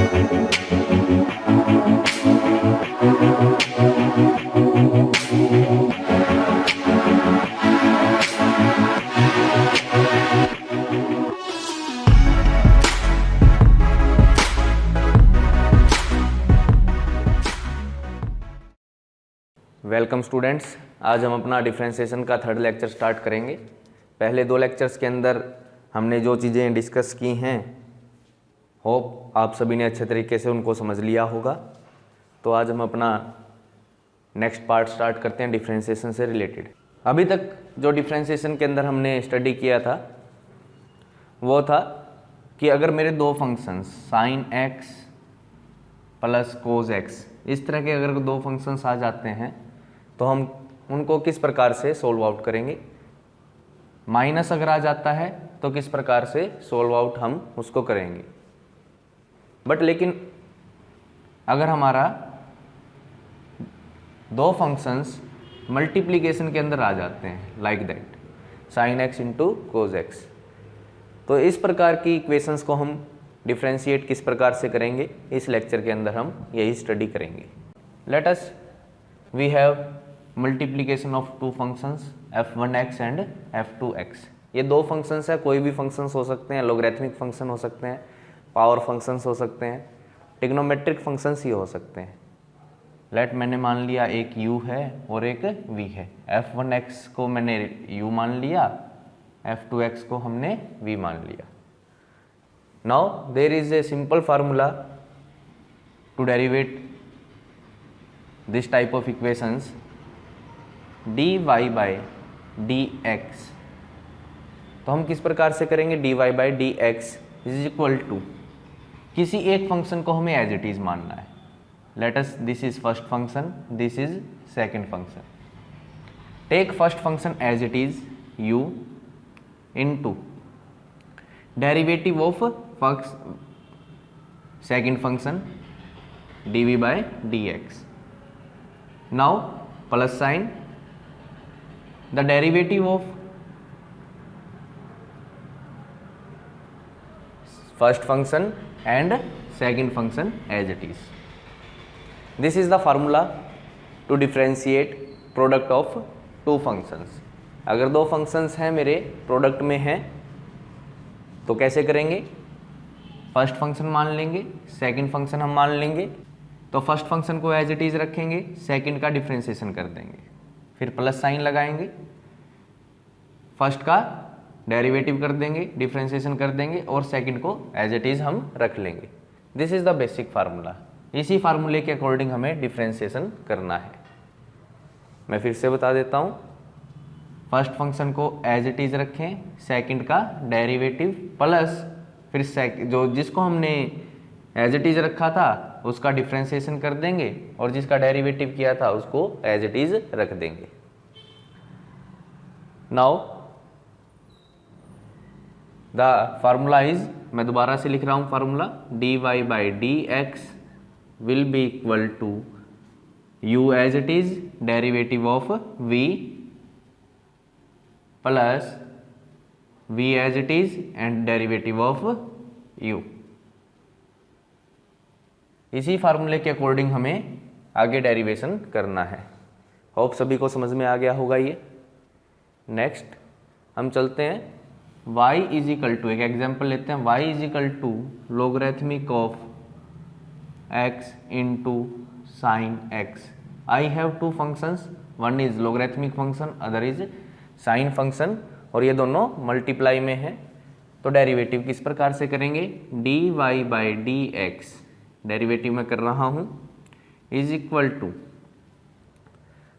Welcome students, आज हम अपना डिफरेंशिएशन का थर्ड लेक्चर स्टार्ट करेंगे। पहले दो लेक्चर्स के अंदर हमने जो चीज़ें डिस्कस की हैं, होप आप सभी ने अच्छे तरीके से उनको समझ लिया होगा। तो आज हम अपना नेक्स्ट पार्ट स्टार्ट करते हैं डिफरेंशिएशन से रिलेटेड। अभी तक जो डिफरेंशिएशन के अंदर हमने स्टडी किया था वो था कि अगर मेरे दो functions sine x plus cos x, इस तरह के अगर दो फंक्शंस आ जाते हैं तो हम उनको किस प्रकार से सोल्व आउट करेंगे। माइनस अगर आ जाता है तो किस प्रकार से सोल्व आउट हम उसको करेंगे। बट लेकिन अगर हमारा दो फंक्शंस मल्टीप्लिकेशन के अंदर आ जाते हैं like that sine x into cos X, तो इस प्रकार की इक्वेशंस को हम डिफरेंशिएट किस प्रकार से करेंगे, इस लेक्चर के अंदर हम यही स्टडी करेंगे। Let us we have multiplication of two functions f1x and f2x। ये दो फंक्शंस है, कोई भी फंक्शंस हो सकते हैं, लॉगरिथमिक फंक्शन हो सकते हैं, पावर फंक्शंस हो सकते हैं, ट्रिग्नोमेट्रिक फंक्शंस ही हो सकते हैं। लेट मैंने मान लिया एक u है और एक v है। f1x को मैंने u मान लिया, f2x को हमने v मान लिया। Now there is a simple formula to derivate this type of equations, dy by dx। तो हम किस प्रकार से करेंगे, dy by dx is equal to किसी एक फंक्शन को हमें एज इट इज मानना है। Let us this is first function, this is second function. Take first function as it is u into derivative of second function dv by dx। Now plus sine the derivative of first function and second function as it is. This is the formula to differentiate product of two functions. अगर दो functions हैं मेरे product में हैं तो कैसे करेंगे, first function मान लेंगे, सेकंड फंक्शन हम मान लेंगे। तो फर्स्ट फंक्शन को एज इट इज रखेंगे, सेकंड का डिफरेंशिएशन कर देंगे, फिर प्लस साइन लगाएंगे, फर्स्ट का डेरिवेटिव कर देंगे, डिफरेंशिएशन कर देंगे और सेकंड को एज इट इज हम रख लेंगे। This is the basic formula. इसी फार्मूले के अकॉर्डिंग हमें डिफरेंशिएशन करना है। मैं फिर से बता देता हूँ, फर्स्ट फंक्शन को एज इट इज रखें, सेकंड का डेरिवेटिव प्लस फिर जो जिसको हमने एज इट इज रखा था उसका डिफरेंशिएशन कर देंगे और जिसका डेरिवेटिव किया था उसको एज इट इज रख देंगे। नाउ द फार्मूला इज, मैं दोबारा से लिख रहा हूं formula, dy by dx will be equal to u as it is derivative of v plus v as it is and derivative of u। इसी फार्मूले के अकॉर्डिंग हमें आगे डेरिवेशन करना है। होप सभी को समझ में आ गया होगा ये। नेक्स्ट हम चलते हैं y इज इक्वल टू, एक एग्जाम्पल लेते हैं, y is equal to logarithmic of x into sine x। I have two functions, one is logarithmic function, other is sine function, और ये दोनों मल्टीप्लाई में है। तो डेरिवेटिव किस प्रकार से करेंगे, dy बाई dx, डेरिवेटिव में कर रहा हूँ, इज इक्वल टू,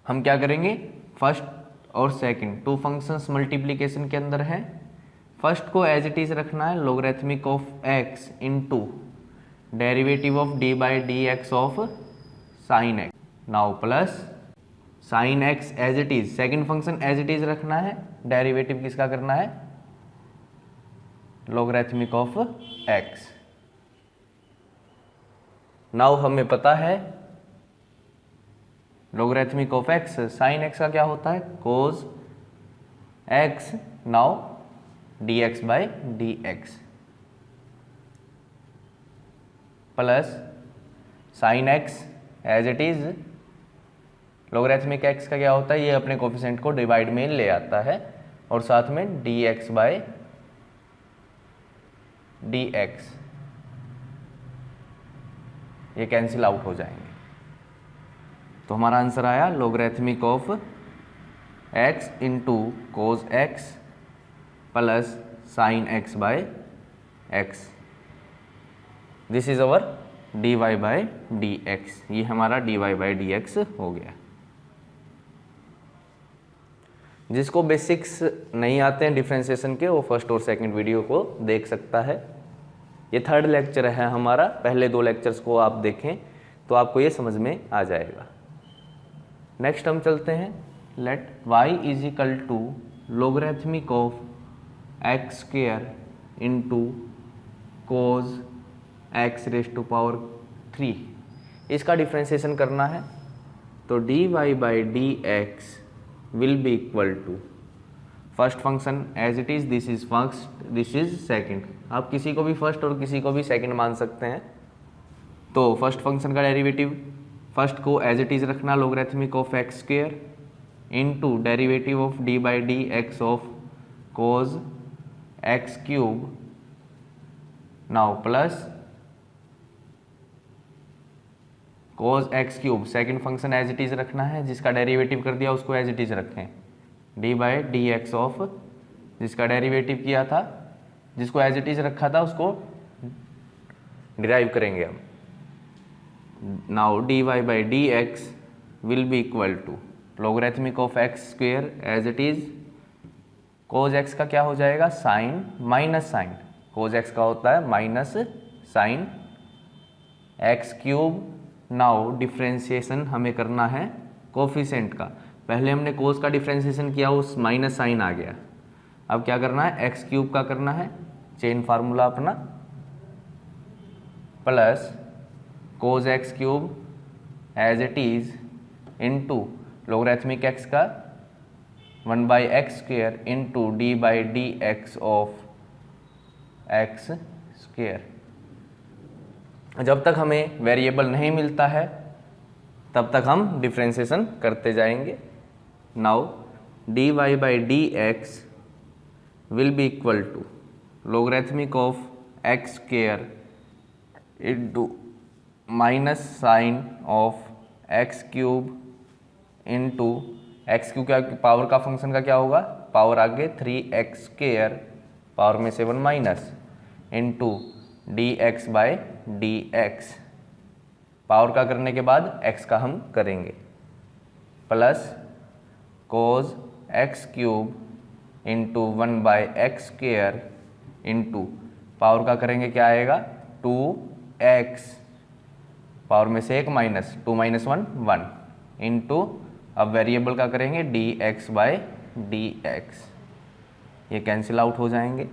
हम क्या करेंगे, फर्स्ट और सेकंड टू फंक्शंस मल्टीप्लिकेशन के अंदर है, फर्स्ट को एज इट इज रखना है, logarithmic of x into derivative of d by dx of sine x। Now plus sine x as it is, second function as it is रखना है, derivative किसका करना है, लोगरिथमिक ऑफ x। नाउ हमें पता है logarithmic of x, sine x का क्या होता है, cos x। Now dx by dx, plus sine X as it is, logarithmic X का क्या होता है, ये अपने कोफिशिएंट को डिवाइड में ले आता है और साथ में D x by D x, ये कैंसिल आउट हो जाएंगे। तो हमारा आंसर आया logarithmic of X into cos X plus sine X by X, this is our D Y by D x, ये हमारा D Y by D X हो गया। जिसको बेसिक्स नहीं आते हैं डिफ्रेंशिएशन के, वो फर्स्ट और सेकंड वीडियो को देख सकता है। ये थर्ड लेक्चर है हमारा, पहले 2 लेक्चर्स को आप देखें तो आपको ये समझ में आ जाएगा। नेक्स्ट हम चलते हैं, let y is equal to logarithmic of X square into cos X raise to power 3, इसका डिफ्रेंशिएशन करना है। तो D Y by D x will be equal to first function as it is, this is first, this is second, आप किसी को भी first और किसी को भी सेकंड मान सकते हैं। तो फर्स्ट फंक्शन का डेरिवेटिव, फर्स्ट को एज इट इज रखना logarithmic of X square into derivative of D by D X of cos x cube, now plus cos x cube, second function as it is रखना है, जिसका derivative कर दिया उसको as it is रखें, D by D X of, जिसका derivative किया था, जिसको एज इट इज रखा था उसको डिराइव करेंगे हम। Now D Y by D x will be equal to logarithmic of X square as it is, cos X का क्या हो जाएगा, sine minus sine, cos X का होता है minus sine X cube. Now differentiation हमें करना है कोफिशिएंट का, पहले हमने कोस का डिफ्रेंशिएशन किया, उस माइनस साइन आ गया। अब क्या करना है, एक्स क्यूब का करना है, चेन फार्मूला अपना, plus cos X cube as it is into logarithmic X का 1 by X square into D by D X of X square. जब तक हमें वेरिएबल नहीं मिलता है तब तक हम डिफ्रेंशिएशन करते जाएंगे। Now D Y by D x will be equal to logarithmic of X square into minus sine of X cube into X cube का पावर का फंक्शन का क्या होगा, पावर आगे 3x स्क्वेयर, पावर में से 1 minus into d x by D x, power का करने के बाद x का हम करेंगे, plus cos x cube into 1 by x square into power का करेंगे क्या आएगा 2x, पावर में से 1 माइनस 2 माइनस 1 1 इंटू, अब वेरिएबल का करेंगे d x by D x, ये कैंसिल आउट हो जाएंगे,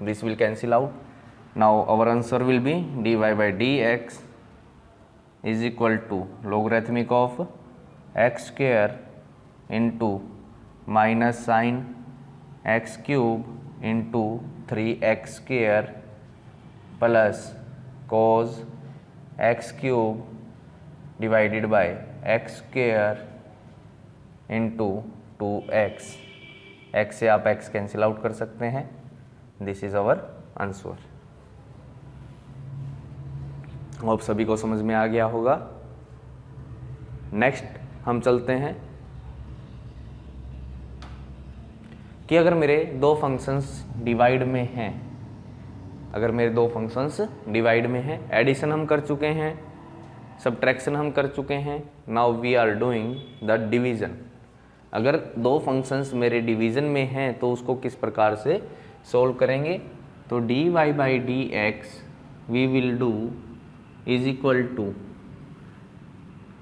this will cancel out. Now our answer will be dy by dx is equal to logarithmic of x square into minus sin x cube into 3x square plus cos x cube divided by x square into 2x, x से आप x cancel out कर सकते हैं, this is our answer. अब सभी को समझ में आ गया होगा। नेक्स्ट हम चलते हैं कि अगर मेरे 2 फंक्शंस डिवाइड में हैं, अगर मेरे 2 फंक्शंस डिवाइड में हैं, एडिशन हम कर चुके हैं, सब्ट्रैक्शन हम कर चुके हैं, now we are doing the division. अगर 2 फंक्शंस मेरे डिवीज़न में हैं तो उसको किस प्रकार से सोल्व करेंगे, तो D Y by D X we will do is equal to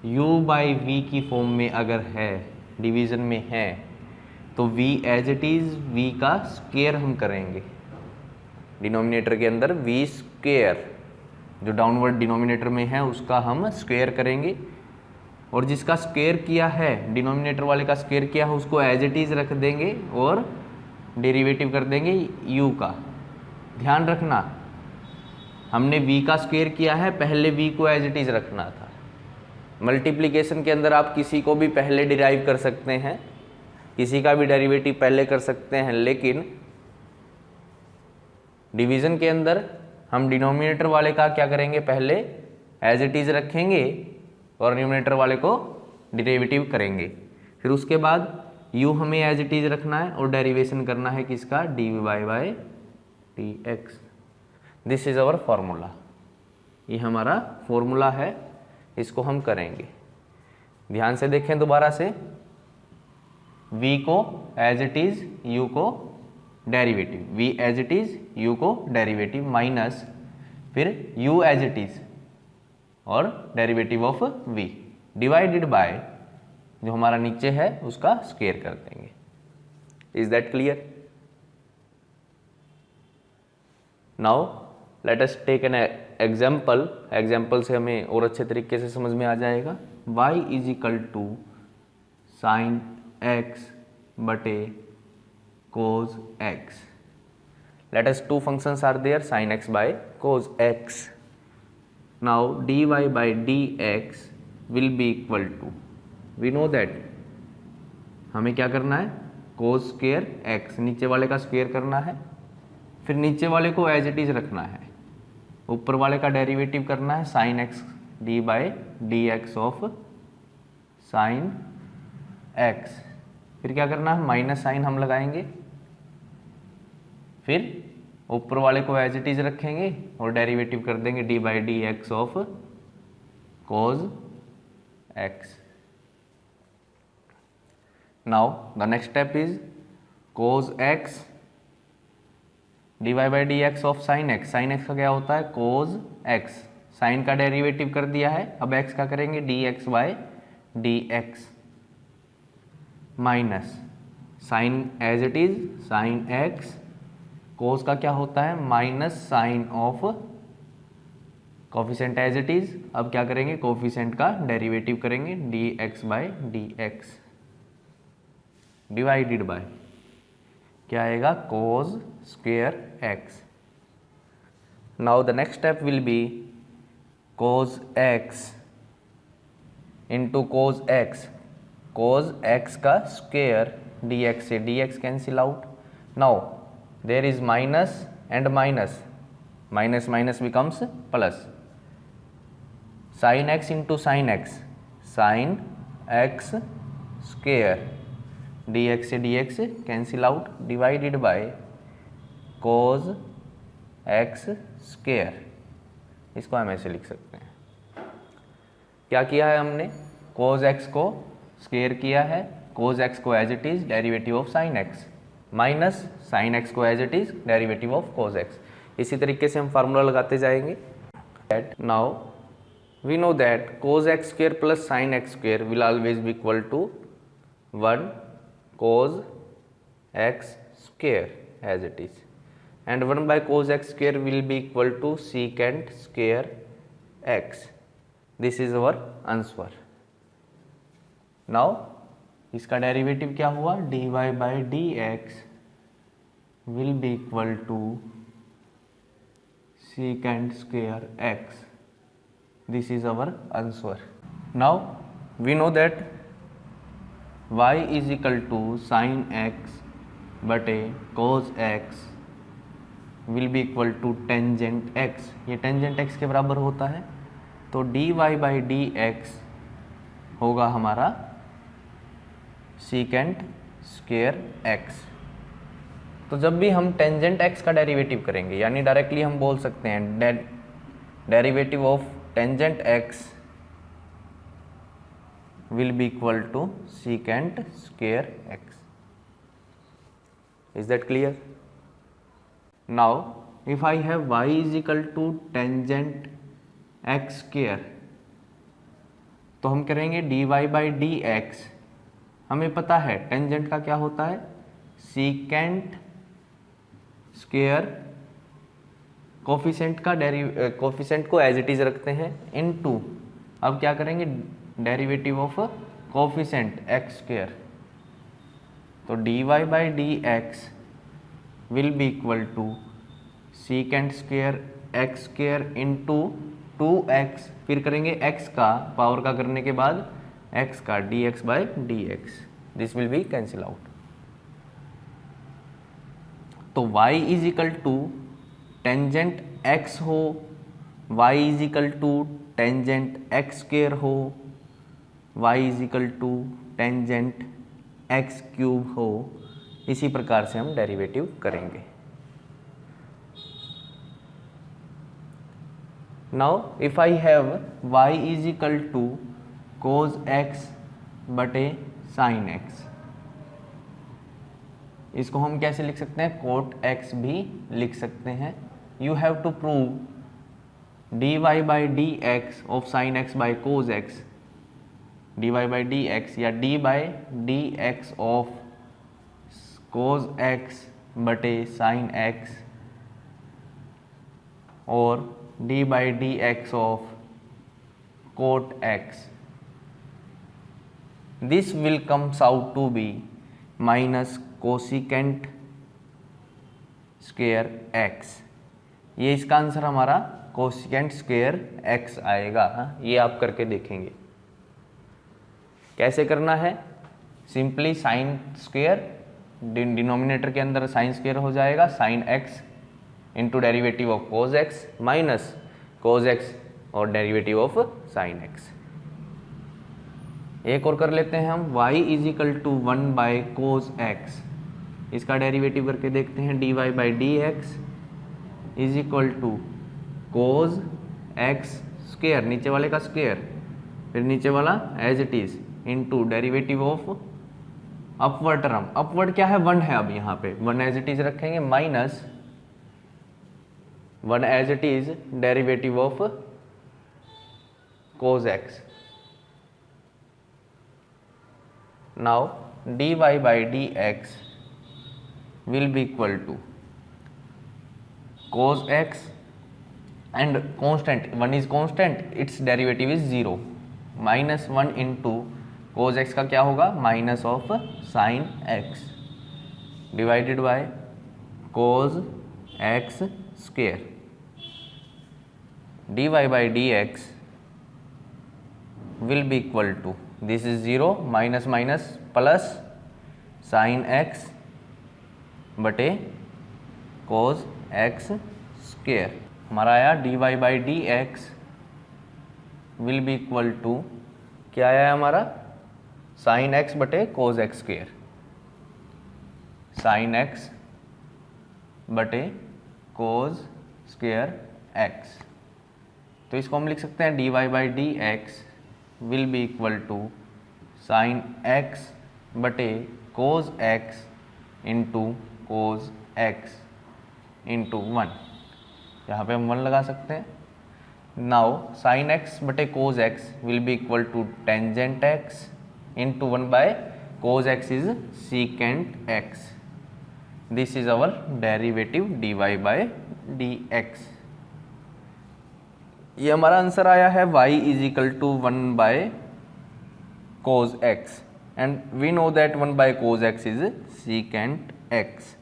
u by V की फॉर्म में अगर है, डिवीज़न में है, तो v as it is v का स्क्वायर हम करेंगे, डिनोमिनेटर के अंदर v स्क्वायर, जो डाउनवर्ड डिनोमिनेटर में है उसका हम स्क्वायर करेंगे, और जिसका स्क्वायर किया है, डिनोमिनेटर वाले का स्क्वायर किया है, उसको एज इट इज़ रख देंगे और डेरिवेटिव कर देंगे u का। ध्यान रखना हमने v का स्क्वायर किया है, पहले v को एज इट इज रखना था। मल्टीप्लिकेशन के अंदर आप किसी को भी पहले डिराइव कर सकते हैं, किसी का भी डेरिवेटिव पहले कर सकते हैं, लेकिन डिवीजन के अंदर हम डिनोमिनेटर वाले का क्या करेंगे, पहले एज इट इज रखेंगे और न्यूमरेटर वाले को डेरिवेटिव करेंगे। फिर उसके बाद u हमें एज इट इज रखना है और डेरिवेशन करना है किसका, dy by dx। This is our formula, ये हमारा फॉर्मूला है, इसको हम करेंगे। ध्यान से देखें दोबारा से, v को एज इट इज, u को derivative, v as it is, u को डेरिवेटिव, माइनस फिर u एज इट इज और derivative of v divided by जो हमारा नीचे है उसका स्क्वायर कर देंगे। Is that clear? Now let us take an example. Example से हमें और अच्छे तरीके से समझ में आ जाएगा। y is equal to sine x बटे cos x। Let us two functions are there, sine x by cos x। Now dy by dx will be equal to, we know that हमें क्या करना है, कोस स्क्वायर x, नीचे वाले का square करना है, फिर नीचे वाले को एज इट इज रखना है, ऊपर वाले का डेरिवेटिव करना है sine x D by D X of sine x। फिर क्या करना है, माइनस साइन हम लगाएंगे, फिर ऊपर वाले को एज इट इज रखेंगे और डेरिवेटिव कर देंगे D by D X of cos x। Now the next step is cos x dy by dx of sin x। sin x का क्या होता है, cos x। sin का डेरिवेटिव कर दिया है, अब x का करेंगे dx by dx minus sin as it is sin x, cos का क्या होता है minus sine of coefficient as it is. अब क्या करेंगे, कोफिशिएंट का डेरिवेटिव करेंगे dx by dx divided by क्या आएगा, cos square x। Now the next step will be cos x into cos x। Cos x का स्क्वायर dx से dx cancel out. Now there is minus and minus, minus minus becomes plus, sine x into sine x, sine x square dx से dx cancel out divided by cos x square. इसको हम ऐसे लिख सकते हैं। क्या किया है हमने, कोज x को स्क्वायर किया है, कोज x को as it is derivative of sine x, minus sine x को as it is derivative of cos x। इसी तरीके से हम फार्मूला लगाते जाएंगे। Now we know that cos x square plus sine x square will always be equal to 1 cos x square as it is, and 1 by cos x square will be equal to secant square x. This is our answer. Now इसका derivative क्या हुआ, dy by dx will be equal to secant square x. This is our answer. Now we know that y is equal to sine x बटे cos x will be equal to tangent x। ये tangent x के बराबर होता है, तो dy by D x होगा हमारा secant square x। तो जब भी हम टेंजेंट x का डेरिवेटिव करेंगे, यानी डायरेक्टली हम बोल सकते हैं derivative of tangent x will be equal to secant square x. Is that clear? Now if I have y is equal to tangent x square, तो हम करेंगे dy by dx। हमें पता है टेंजेंट का क्या होता है, secant स्क्वायर, कोफिशिएंट का कोफिशिएंट को एज इट इज रखते हैं इनटू, अब क्या करेंगे derivative of coefficient x square, तो dy by D x will be equal to secant square X square into 2x, फिर करेंगे x का पावर का करने के बाद x का dx by D x, this will be cancel out. तो y is equal to tangent x हो, y is equal to tangent x square हो, y is equal to tangent x cube हो, इसी प्रकार से हम डेरिवेटिव करेंगे। Now if I have y is equal to cos x बटे sin x, इसको हम कैसे लिख सकते हैं, cot x भी लिख सकते हैं। You have to prove dy by D X of sine X by cos X, dy by D X या d by D X of cos X बटे साइन एक्स और d by D X of cot X, this will comes out to be minus cosecant square X. ये इसका answer हमारा cosecant square x आएगा। ये आप करके देखेंगे कैसे करना है। सिंपली साइन स्क्वायर डिनोमिनेटर के अंदर साइन स्क्वायर हो जाएगा, sine x into derivative of cos x minus cos x और डेरिवेटिव ऑफ साइन एक्स। एक और कर लेते हैं हम, y is equal to 1 by cos x, इसका डेरिवेटिव करके देखते हैं। dy by D x is equal to cos x square, नीचे वाले का स्क्वायर फिर नीचे वाला as it is into derivative of upward term, upward क्या है 1 है, अब यहाँ पे 1 एज इट इज रखेंगे minus 1 as it is derivative of cos x. Now dy by D x will be equal to cos x and constant, 1 is constant, its derivative is 0, minus 1 into cos x का क्या होगा, minus of sine x divided by cos x square, dy by D x will be equal to, this is 0 minus minus plus sine x बटे cos x square, हमारा आया dy by D x will be equal to क्या आया हमारा, sine x बटे cos x square, sine x बटे cos square x. तो इसको हम लिख सकते हैं dy by D x will be equal to sine x बटे cos x into cos x into 1, यहाँ पे हम 1 लगा सकते हैं। नाउ साइन एक्स बटे cos x will be equal to tangent x into 1 by cos x is secant x, this is our derivative dy by D x. ये हमारा answer आया है y is equal to 1 by cos x and we know that 1 by cos x is secant x.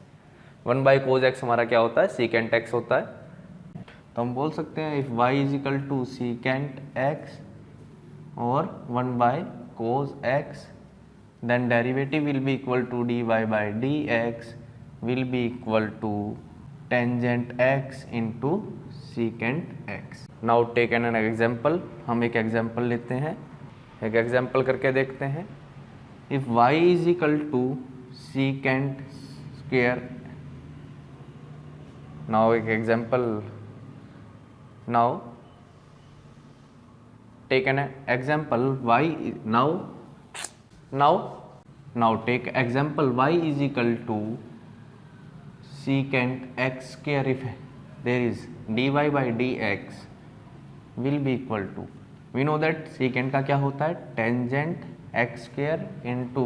1 by cos x हमारा क्या होता है, secant x होता है। तो हम बोल सकते हैं if y is equal to secant x और 1 by cos x then derivative will be equal to dy by D x will be equal to tangent x into secant x. Now take an example, हम एक example लेते हैं, एक example करके देखते हैं। If y is equal to secant square, now एक example, now take an example y, now take example y is equal to secant x square, if there is dy by dx will be equal to, we know that secant का क्या होता है, tangent x square into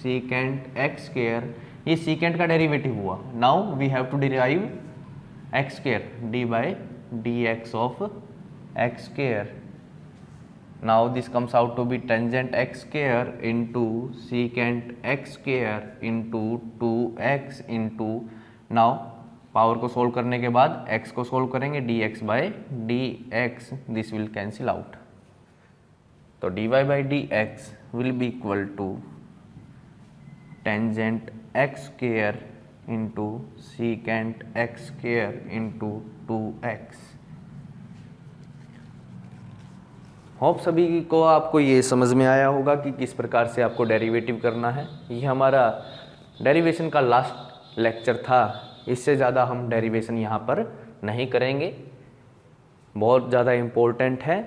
secant x square, ये secant का derivative हुआ। now we have to derive x square, d by dx of x square, now this comes out to be tangent x square into secant x square into 2x into, now power को solve करने के बाद x को solve करेंगे, dx by D x, this will cancel out. तो dy by D x will be equal to tangent x square into secant x square into 2x। Hope सभी को आपको ये समझ में आया होगा कि किस प्रकार से आपको डेरिवेटिव करना है। ये हमारा डेरिवेशन का लास्ट लेक्चर था, इससे ज़्यादा हम डेरिवेशन यहाँ पर नहीं करेंगे, बहुत ज़्यादा इम्पोर्टेंट है।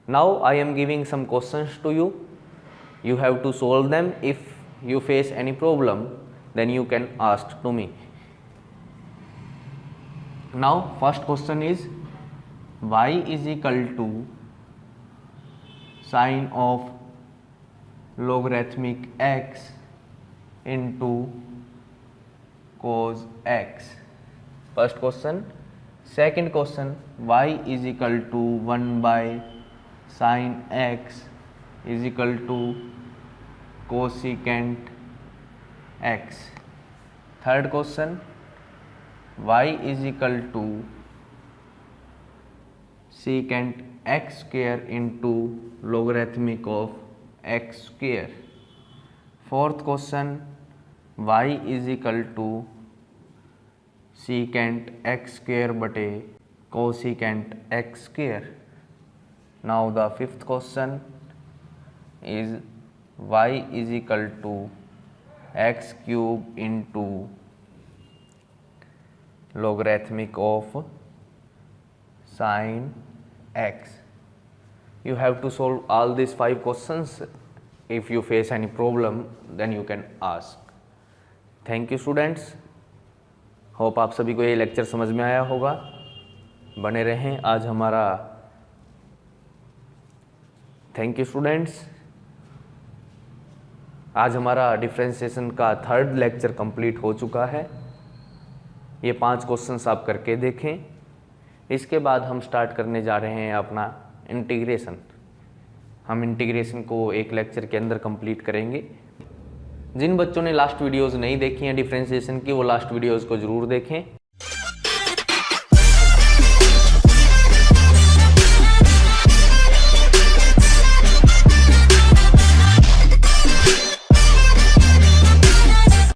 Now I am giving some questions to you, you have to solve them. If you face any problem then you can ask to me. Now first question is y is equal to sine of logarithmic x into cos x. First question. Second question, y is equal to 1 by sine x is equal to cosecant x. Third question, y is equal to secant x square into logarithmic of x square. Fourth question, y is equal to secant x square बटे cosecant x square. Now the fifth question is y is equal to x cube into logarithmic of sine x. You have to solve all these 5 questions. If you face any problem then you can ask. Thank you students. Hope आप सभी को ये lecture समझ में आया होगा। बने रहें आज हमारा। Thank you students. आज हमारा डिफरेंशिएशन का 3rd लेक्चर कंप्लीट हो चुका है। ये 5 क्वेश्चंस आप करके देखें। इसके बाद हम स्टार्ट करने जा रहे हैं अपना इंटीग्रेशन। हम इंटीग्रेशन को एक लेक्चर के अंदर कंप्लीट करेंगे। जिन बच्चों ने लास्ट वीडियोस नहीं देखी हैं डिफरेंशिएशन की, वो लास्ट वीडियोस को ज़रूर देखें।